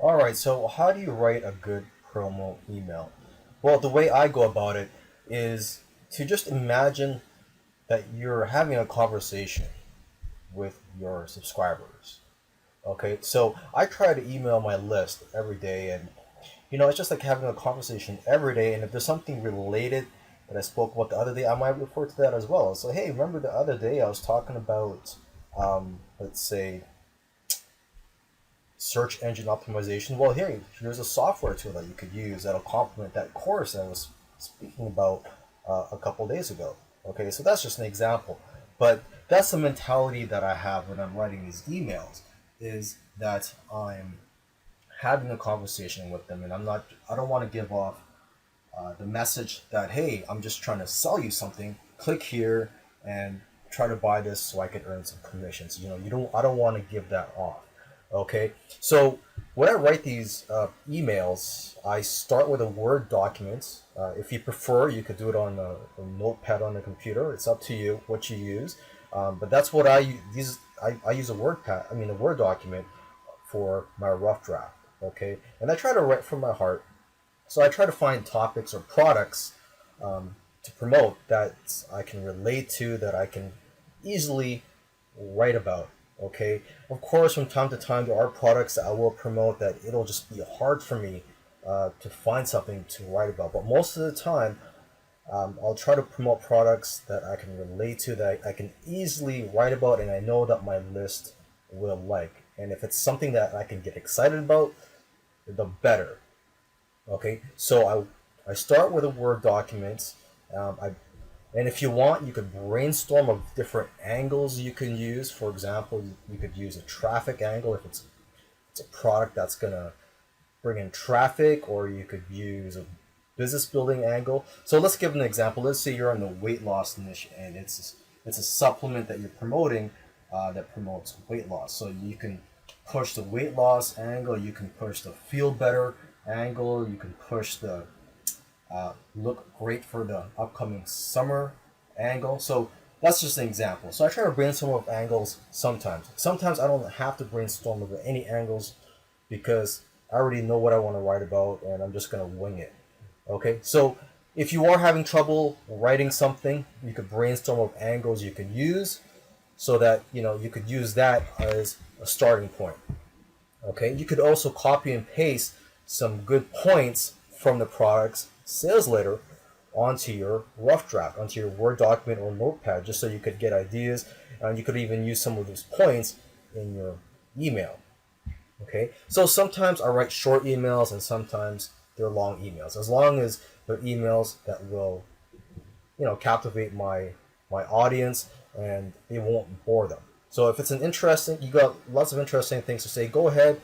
All right, so how do you write a good promo email? Well, the way I go about it is to just imagine that you're having a conversation with your subscribers. Okay, so I try to email my list every day, and it's just like having a conversation every day. And if there's something related that I spoke about the other day, I might refer to that as well. So, hey, remember the other day I was talking about, let's say, search engine optimization. Well, here's a software tool that you could use that'll complement that course I was speaking about a couple days ago. Okay, so that's just an example, but that's the mentality that I have when I'm writing these emails. Is that I'm having a conversation with them, and I don't want to give off the message that, hey, I'm just trying to sell you something. Click here and try to buy this so I can earn some commissions. I don't want to give that off. Okay, so when I write these emails, I start with a Word document. If you prefer, you could do it on a notepad on the computer. It's up to you what you use. But that's what I use a Word document for my rough draft. Okay, and I try to write from my heart. So I try to find topics or products to promote that I can relate to, that I can easily write about. Okay, of course, from time to time, there are products that I will promote that it'll just be hard for me to find something to write about. But most of the time, I'll try to promote products that I can relate to, that I can easily write about, and I know that my list will like. And if it's something that I can get excited about, the better. Okay, so I start with a Word document. And if you want, you could brainstorm of different angles you can use. For example, you could use a traffic angle if it's a product that's gonna bring in traffic, or you could use a business building angle. So let's give an example. Let's say you're in the weight loss niche, and it's a supplement that you're promoting that promotes weight loss. So you can push the weight loss angle. You can push the feel better angle. You can push the look great for the upcoming summer angle. So that's just an example. So I try to brainstorm of angles sometimes. Sometimes I don't have to brainstorm over any angles because I already know what I want to write about, and I'm just going to wing it. Okay, so if you are having trouble writing something, you could brainstorm of angles you could use so that you could use that as a starting point. Okay, you could also copy and paste some good points from the product's sales letter onto your rough draft, onto your Word document or notepad, just so you could get ideas, and you could even use some of those points in your email. Okay, so sometimes I write short emails and sometimes they're long emails, as long as they're emails that will captivate my audience and they won't bore them. So if it's you got lots of interesting things to say, go ahead,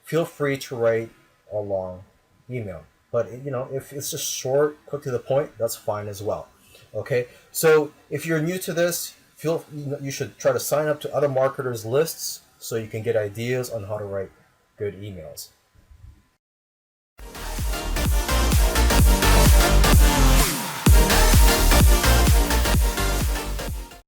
feel free to write a long email. But if it's just short, quick to the point, that's fine as well. Okay, so if you're new to this, you should try to sign up to other marketers lists so you can get ideas on how to write good emails.